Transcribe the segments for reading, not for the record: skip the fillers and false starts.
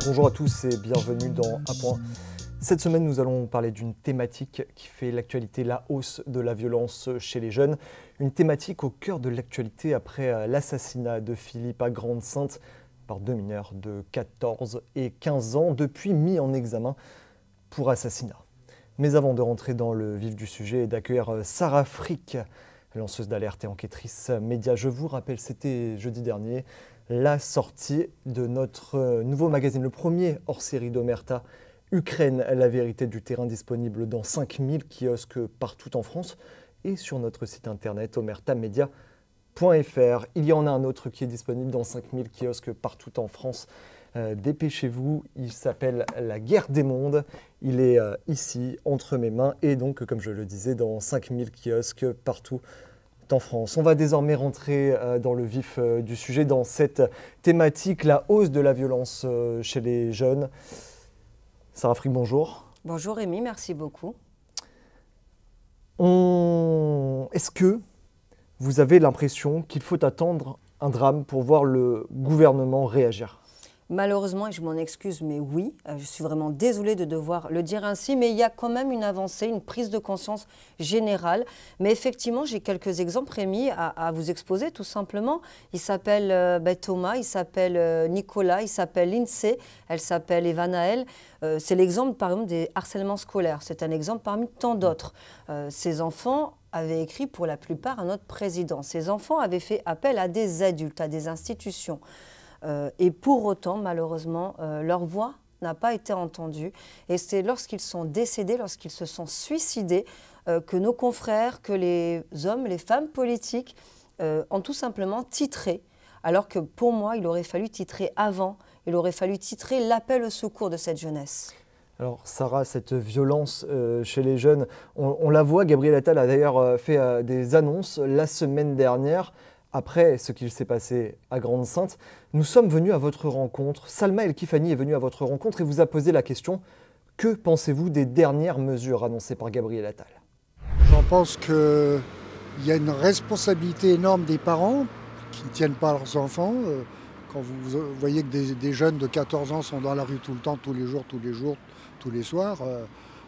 Bonjour à tous et bienvenue dans Un Point. Cette semaine, nous allons parler d'une thématique qui fait l'actualité, la hausse de la violence chez les jeunes. Une thématique au cœur de l'actualité après l'assassinat de Philippe à Grande-Synthe par deux mineurs de 14 et 15 ans, depuis mis en examen pour assassinat. Mais avant de rentrer dans le vif du sujet et d'accueillir Sarah Frick, lanceuse d'alerte et enquêtrice média, je vous rappelle, c'était jeudi dernier, la sortie de notre nouveau magazine, le premier hors-série d'Omerta, Ukraine, la vérité du terrain, disponible dans 5000 kiosques partout en France et sur notre site internet omertamedia.fr. Il y en a un autre qui est disponible dans 5000 kiosques partout en France. Dépêchez-vous, il s'appelle La guerre des mondes. Il est ici, entre mes mains, et donc, comme je le disais, dans 5000 kiosques partout en France. On va désormais rentrer dans le vif du sujet, dans cette thématique, la hausse de la violence chez les jeunes. Sarah Frick, bonjour. Bonjour Rémi, merci beaucoup. Est-ce que vous avez l'impression qu'il faut attendre un drame pour voir le gouvernement réagir ? Malheureusement, et je m'en excuse, mais oui, je suis vraiment désolée de devoir le dire ainsi, mais il y a quand même une avancée, une prise de conscience générale. Mais effectivement, j'ai quelques exemples, Rémi, à vous exposer tout simplement. Il s'appelle Thomas, il s'appelle Nicolas, il s'appelle Lindsay, elle s'appelle Evanaël. C'est l'exemple, par exemple, des harcèlements scolaires. C'est un exemple parmi tant d'autres. Ces enfants avaient écrit pour la plupart à notre président. Ces enfants avaient fait appel à des adultes, à des institutions. Et pour autant, malheureusement, leur voix n'a pas été entendue. Et c'est lorsqu'ils sont décédés, lorsqu'ils se sont suicidés, que nos confrères, que les hommes, les femmes politiques ont tout simplement titré. Alors que pour moi, il aurait fallu titrer avant, il aurait fallu titrer l'appel au secours de cette jeunesse. Alors Sarah, cette violence chez les jeunes, on la voit, Gabriel Attal a d'ailleurs fait des annonces la semaine dernière. Après ce qu'il s'est passé à Grande-Synthe, nous sommes venus à votre rencontre. Salma El Kifani est venue à votre rencontre et vous a posé la question « Que pensez-vous des dernières mesures annoncées par Gabriel Attal ?» J'en pense qu'il y a une responsabilité énorme des parents qui ne tiennent pas leurs enfants. Quand vous voyez que des jeunes de 14 ans sont dans la rue tout le temps, tous les soirs, il ne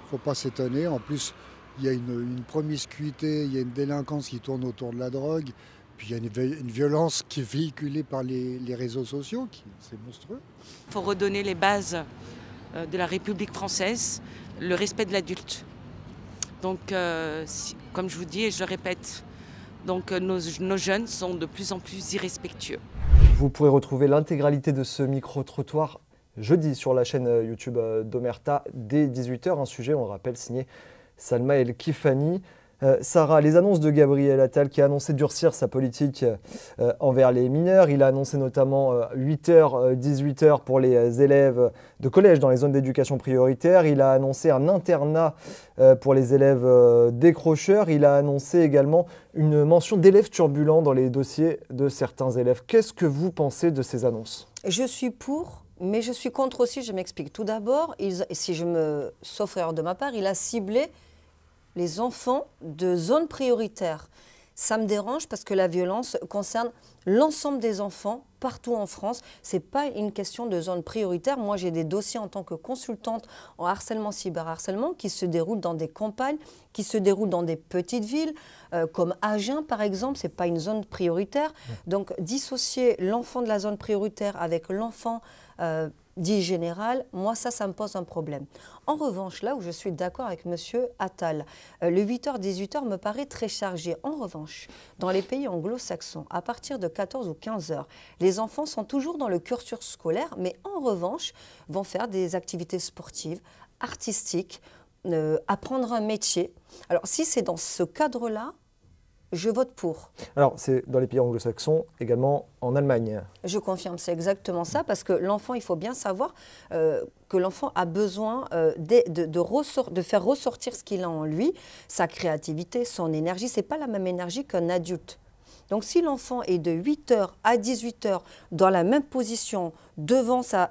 faut pas s'étonner. En plus, il y a une promiscuité, il y a une délinquance qui tourne autour de la drogue. Puis il y a une violence qui est véhiculée par les réseaux sociaux, c'est monstrueux. Il faut redonner les bases de la République française, le respect de l'adulte. Donc, comme je vous dis et je le répète, donc, nos jeunes sont de plus en plus irrespectueux. Vous pourrez retrouver l'intégralité de ce micro-trottoir jeudi sur la chaîne YouTube d'Omerta dès 18h. Un sujet, on le rappelle, signé Salma El Kifani. Sarah, les annonces de Gabriel Attal qui a annoncé durcir sa politique envers les mineurs. Il a annoncé notamment 8h, 18h pour les élèves de collège dans les zones d'éducation prioritaire. Il a annoncé un internat pour les élèves décrocheurs. Il a annoncé également une mention d'élèves turbulents dans les dossiers de certains élèves. Qu'est-ce que vous pensez de ces annonces ? Je suis pour, mais je suis contre aussi, je m'explique. Tout d'abord, si je me sauf erreur de ma part, il a ciblé les enfants de zones prioritaires. Ça me dérange parce que la violence concerne l'ensemble des enfants partout en France. Ce n'est pas une question de zone prioritaire. Moi, j'ai des dossiers en tant que consultante en harcèlement, cyberharcèlement qui se déroulent dans des campagnes, qui se déroulent dans des petites villes, comme Agen, par exemple. Ce n'est pas une zone prioritaire. Donc, dissocier l'enfant de la zone prioritaire avec l'enfant dit général, moi, ça me pose un problème. En revanche, là où je suis d'accord avec M. Attal, le 8h-18h me paraît très chargé. En revanche, dans les pays anglo-saxons, à partir de 14 ou 15 heures, les enfants sont toujours dans le cursus scolaire, mais en revanche, vont faire des activités sportives, artistiques, apprendre un métier. Alors, si c'est dans ce cadre-là, je vote pour. Alors, c'est dans les pays anglo-saxons, également en Allemagne. Je confirme, c'est exactement ça, parce que l'enfant, il faut bien savoir que l'enfant a besoin de faire ressortir ce qu'il a en lui, sa créativité, son énergie. Ce n'est pas la même énergie qu'un adulte. Donc, si l'enfant est de 8h à 18h dans la même position, devant sa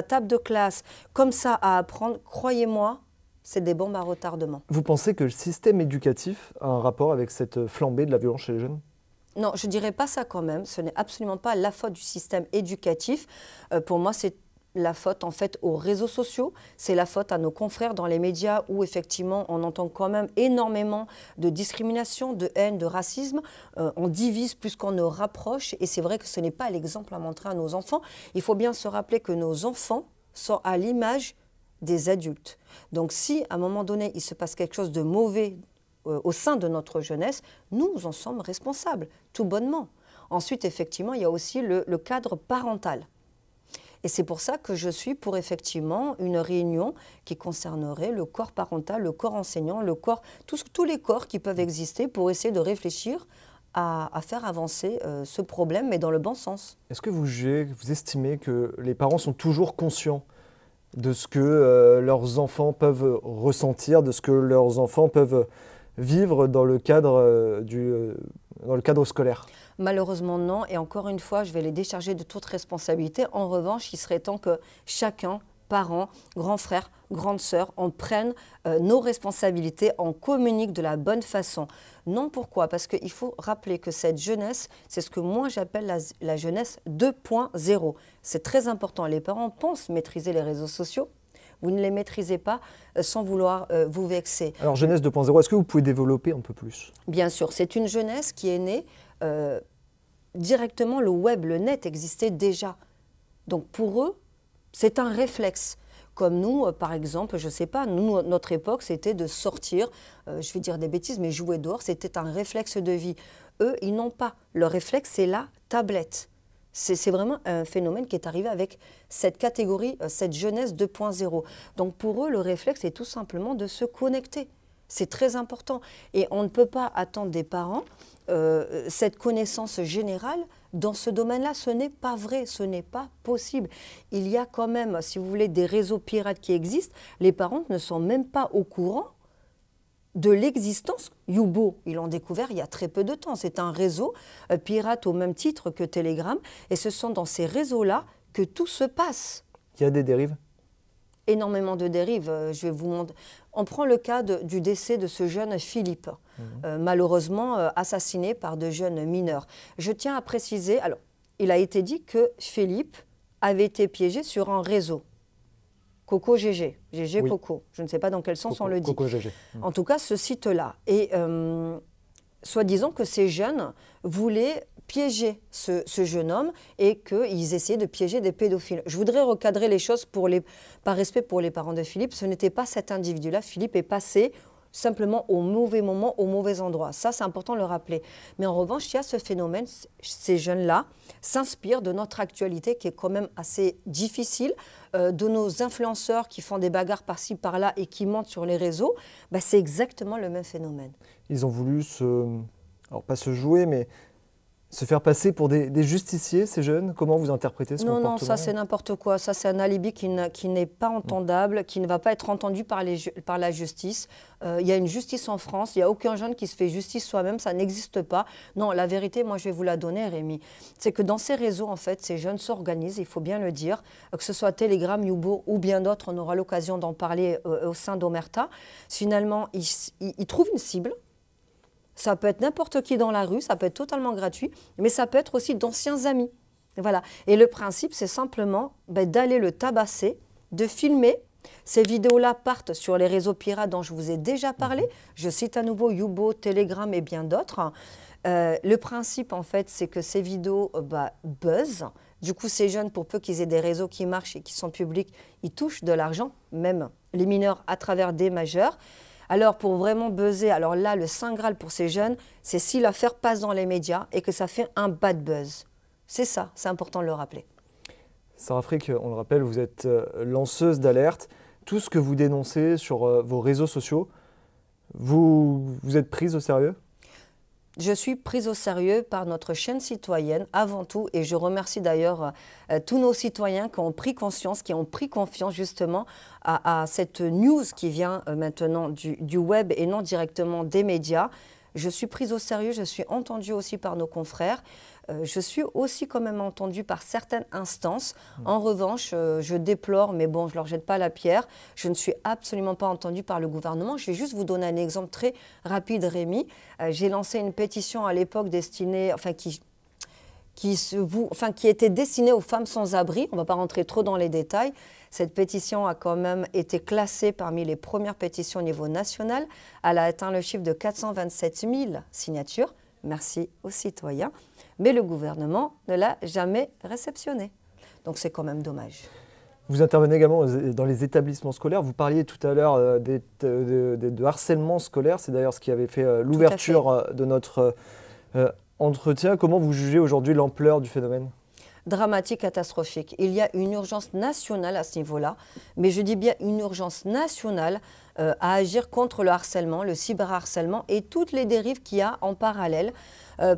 table de classe, comme ça à apprendre, croyez-moi, c'est des bombes à retardement. Vous pensez que le système éducatif a un rapport avec cette flambée de la violence chez les jeunes ? Non, je ne dirais pas ça quand même. Ce n'est absolument pas la faute du système éducatif. Pour moi, c'est la faute en fait aux réseaux sociaux, c'est la faute à nos confrères dans les médias où effectivement on entend quand même énormément de discrimination, de haine, de racisme. On divise plus qu'on ne rapproche et c'est vrai que ce n'est pas l'exemple à montrer à nos enfants. Il faut bien se rappeler que nos enfants sont à l'image des adultes. Donc si à un moment donné il se passe quelque chose de mauvais au sein de notre jeunesse, nous en sommes responsables, tout bonnement. Ensuite, effectivement, il y a aussi le cadre parental. Et c'est pour ça que je suis pour effectivement une réunion qui concernerait le corps parental, le corps enseignant, le corps, tous les corps qui peuvent exister pour essayer de réfléchir à faire avancer ce problème, mais dans le bon sens. Est-ce que vous estimez que les parents sont toujours conscients de ce que leurs enfants peuvent ressentir, de ce que leurs enfants peuvent vivre dans le cadre, dans le cadre scolaire? Malheureusement non, et encore une fois, je vais les décharger de toute responsabilité. En revanche, il serait temps que chacun, parents, grands frères, grandes sœurs, on prenne nos responsabilités, on communique de la bonne façon. Non, pourquoi? Parce qu'il faut rappeler que cette jeunesse, c'est ce que moi j'appelle la jeunesse 2.0. C'est très important. Les parents pensent maîtriser les réseaux sociaux. Vous ne les maîtrisez pas sans vouloir vous vexer. Alors, jeunesse 2.0, est-ce que vous pouvez développer un peu plus? Bien sûr, c'est une jeunesse qui est née directement, le web, le net existait déjà. Donc pour eux, c'est un réflexe. Comme nous, par exemple, je ne sais pas, nous, notre époque, c'était de sortir, je vais dire des bêtises, mais jouer dehors, c'était un réflexe de vie. Eux, ils n'ont pas. Leur réflexe, c'est la tablette. C'est vraiment un phénomène qui est arrivé avec cette catégorie, cette jeunesse 2.0. Donc pour eux, le réflexe est tout simplement de se connecter. C'est très important. Et on ne peut pas attendre des parents cette connaissance générale dans ce domaine-là. Ce n'est pas vrai, ce n'est pas possible. Il y a quand même, si vous voulez, des réseaux pirates qui existent. Les parents ne sont même pas au courant de l'existence. Youbo, ils l'ont découvert il y a très peu de temps. C'est un réseau pirate au même titre que Telegram. Et ce sont dans ces réseaux-là que tout se passe. Il y a des dérives? Énormément de dérives. Je vais vous montrer. On prend le cas du décès de ce jeune Philippe, malheureusement assassiné par de jeunes mineurs. Je tiens à préciser, alors, il a été dit que Philippe avait été piégé sur un réseau. Coco GG, GG oui. Coco. Je ne sais pas dans quel sens on le dit. Coco GG. En tout cas, ce site-là. Et soi-disant que ces jeunes voulaient piéger ce jeune homme et qu'ils essayaient de piéger des pédophiles. Je voudrais recadrer les choses par respect pour les parents de Philippe. Ce n'était pas cet individu-là. Philippe est passé simplement au mauvais moment, au mauvais endroit. Ça, c'est important de le rappeler. Mais en revanche, il y a ce phénomène. Ces jeunes-là s'inspirent de notre actualité qui est quand même assez difficile, de nos influenceurs qui font des bagarres par-ci, par-là et qui montent sur les réseaux. Ben, c'est exactement le même phénomène. Ils ont voulu alors pas se jouer, mais se faire passer pour des justiciers, ces jeunes? Comment vous interprétez ce comportement? Non, ça c'est n'importe quoi. Ça c'est un alibi qui n'est pas entendable, qui ne va pas être entendu par la justice. Il y a une justice en France, il n'y a aucun jeune qui se fait justice soi-même, ça n'existe pas. Non, la vérité, moi je vais vous la donner, Rémi. C'est que dans ces réseaux, en fait, ces jeunes s'organisent, il faut bien le dire, que ce soit Telegram, Youbo ou bien d'autres, on aura l'occasion d'en parler au sein d'Omerta. Finalement, ils trouvent une cible. Ça peut être n'importe qui dans la rue, ça peut être totalement gratuit, mais ça peut être aussi d'anciens amis. Voilà. Et le principe, c'est simplement d'aller le tabasser, de filmer. Ces vidéos-là partent sur les réseaux pirates dont je vous ai déjà parlé. Je cite à nouveau Youbo, Telegram et bien d'autres. Le principe, en fait, c'est que ces vidéos buzzent. Du coup, ces jeunes, pour peu qu'ils aient des réseaux qui marchent et qui sont publics, ils touchent de l'argent, même les mineurs, à travers des majeurs. Alors, pour vraiment buzzer, alors là, le saint graal pour ces jeunes, c'est si l'affaire passe dans les médias et que ça fait un bad buzz. C'est ça, c'est important de le rappeler. Sarah Frick, on le rappelle, vous êtes lanceuse d'alerte. Tout ce que vous dénoncez sur vos réseaux sociaux, vous êtes prise au sérieux? Je suis prise au sérieux par notre chaîne citoyenne avant tout et je remercie d'ailleurs tous nos citoyens qui ont pris conscience, qui ont pris confiance justement à cette news qui vient maintenant du web et non directement des médias. Je suis prise au sérieux, je suis entendue aussi par nos confrères. Je suis aussi quand même entendue par certaines instances. En revanche, je déplore, mais bon, je ne leur jette pas la pierre. Je ne suis absolument pas entendue par le gouvernement. Je vais juste vous donner un exemple très rapide, Rémi. J'ai lancé une pétition à l'époque destinée, enfin qui qui était destinée aux femmes sans abri. On ne va pas rentrer trop dans les détails. Cette pétition a quand même été classée parmi les premières pétitions au niveau national. Elle a atteint le chiffre de 427 000 signatures. Merci aux citoyens. Mais le gouvernement ne l'a jamais réceptionnée. Donc c'est quand même dommage. Vous intervenez également dans les établissements scolaires. Vous parliez tout à l'heure de harcèlement scolaire. C'est d'ailleurs ce qui avait fait l'ouverture de notre entretien. Comment vous jugez aujourd'hui l'ampleur du phénomène ? Dramatique, catastrophique. Il y a une urgence nationale à ce niveau-là, mais je dis bien une urgence nationale à agir contre le harcèlement, le cyberharcèlement et toutes les dérives qu'il y a en parallèle,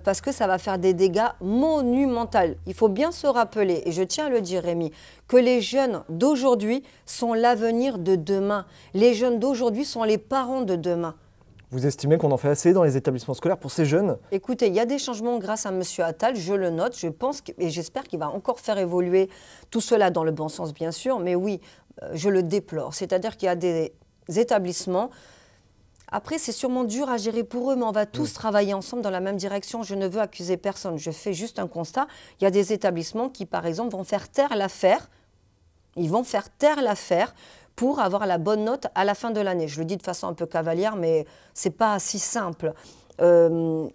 parce que ça va faire des dégâts monumentaux. Il faut bien se rappeler, et je tiens à le dire Rémi, que les jeunes d'aujourd'hui sont l'avenir de demain. Les jeunes d'aujourd'hui sont les parents de demain. Vous estimez qu'on en fait assez dans les établissements scolaires pour ces jeunes? Écoutez, il y a des changements grâce à M. Attal, je le note, je pense et j'espère qu'il va encore faire évoluer tout cela dans le bon sens, bien sûr, mais oui, je le déplore. C'est-à-dire qu'il y a des établissements, après c'est sûrement dur à gérer pour eux, mais on va tous travailler ensemble dans la même direction. Je ne veux accuser personne, je fais juste un constat. Il y a des établissements qui, par exemple, vont faire taire l'affaire, ils vont faire taire l'affaire pour avoir la bonne note à la fin de l'année. Je le dis de façon un peu cavalière, mais ce n'est pas si simple.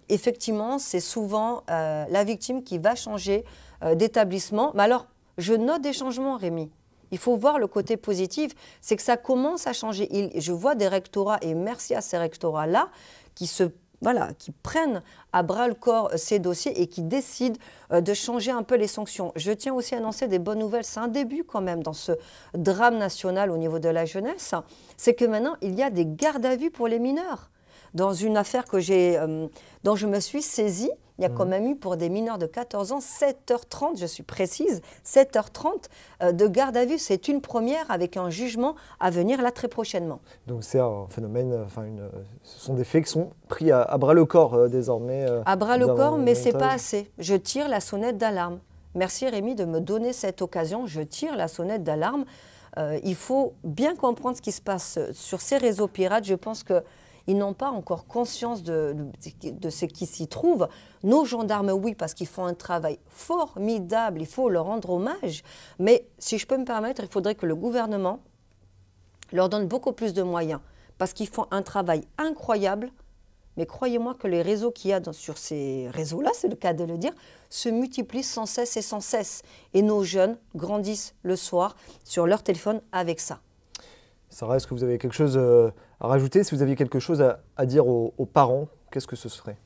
Effectivement, c'est souvent la victime qui va changer d'établissement. Mais alors, je note des changements, Rémi. Il faut voir le côté positif, c'est que ça commence à changer. Je vois des rectorats, et merci à ces rectorats-là, qui prennent à bras-le-corps ces dossiers et qui décident de changer un peu les sanctions. Je tiens aussi à annoncer des bonnes nouvelles. C'est un début quand même dans ce drame national au niveau de la jeunesse. C'est que maintenant, il y a des gardes à vue pour les mineurs. Dans une affaire dont je me suis saisie, il y a quand même eu pour des mineurs de 14 ans 7h30, je suis précise, 7h30 de garde à vue. C'est une première avec un jugement à venir là très prochainement. Donc c'est un phénomène, ce sont des faits qui sont pris à bras-le-corps désormais. À bras-le-corps, mais ce n'est pas assez. Je tire la sonnette d'alarme. Merci Rémi de me donner cette occasion. Je tire la sonnette d'alarme. Il faut bien comprendre ce qui se passe sur ces réseaux pirates. Je pense que ils n'ont pas encore conscience de ce qui s'y trouve. Nos gendarmes, oui, parce qu'ils font un travail formidable, il faut leur rendre hommage. Mais si je peux me permettre, il faudrait que le gouvernement leur donne beaucoup plus de moyens, parce qu'ils font un travail incroyable. Mais croyez-moi que les réseaux qu'il y a sur ces réseaux-là, c'est le cas de le dire, se multiplient sans cesse et sans cesse. Et nos jeunes grandissent le soir sur leur téléphone avec ça. Sarah, est-ce que vous avez quelque chose à rajouter? Si vous aviez quelque chose à dire aux parents, qu'est-ce que ce serait?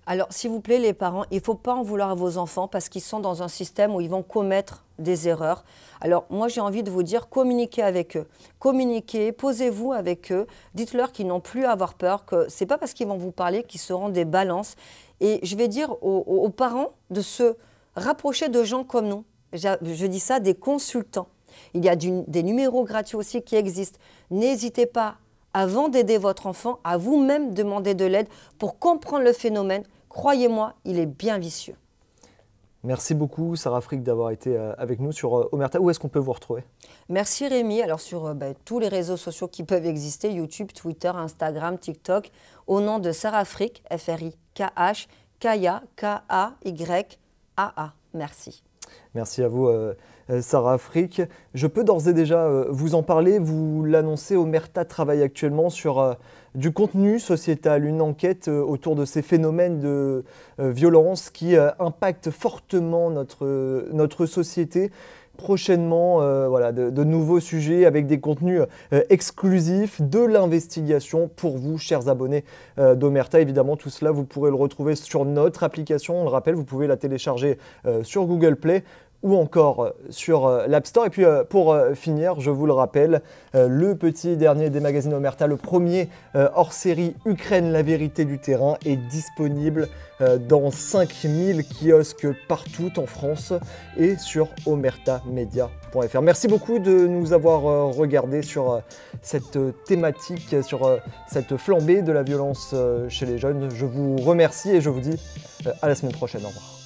Alors, s'il vous plaît, les parents, il ne faut pas en vouloir à vos enfants parce qu'ils sont dans un système où ils vont commettre des erreurs. Alors, moi, j'ai envie de vous dire, communiquez avec eux. Communiquez, posez-vous avec eux. Dites-leur qu'ils n'ont plus à avoir peur, que ce n'est pas parce qu'ils vont vous parler qu'ils seront des balances. Et je vais dire aux parents de se rapprocher de gens comme nous. Je dis ça, des consultants. Il y a des numéros gratuits aussi qui existent. N'hésitez pas, avant d'aider votre enfant, à vous-même demander de l'aide pour comprendre le phénomène. Croyez-moi, il est bien vicieux. Merci beaucoup, Sarah Frick, d'avoir été avec nous sur Omerta. Où est-ce qu'on peut vous retrouver? Merci Rémi. Alors sur tous les réseaux sociaux qui peuvent exister, YouTube, Twitter, Instagram, TikTok, au nom de Sarah Frick, F-R-I-K-H, Kaya, K-A-Y-A-A. Merci. Merci à vous, Sarah Frick. Je peux d'ores et déjà vous en parler. Vous l'annoncez, Omerta travaille actuellement sur du contenu sociétal, une enquête autour de ces phénomènes de violence qui impactent fortement notre société. Prochainement, de nouveaux sujets avec des contenus exclusifs, de l'investigation pour vous, chers abonnés d'Omerta. Évidemment, tout cela, vous pourrez le retrouver sur notre application. On le rappelle, vous pouvez la télécharger sur Google Play ou encore sur l'App Store. Et puis pour finir, je vous le rappelle, le petit dernier des magazines Omerta, le premier hors-série Ukraine, la vérité du terrain, est disponible dans 5000 kiosques partout en France et sur omertamedia.fr. Merci beaucoup de nous avoir regardés sur cette thématique, sur cette flambée de la violence chez les jeunes. Je vous remercie et je vous dis à la semaine prochaine. Au revoir.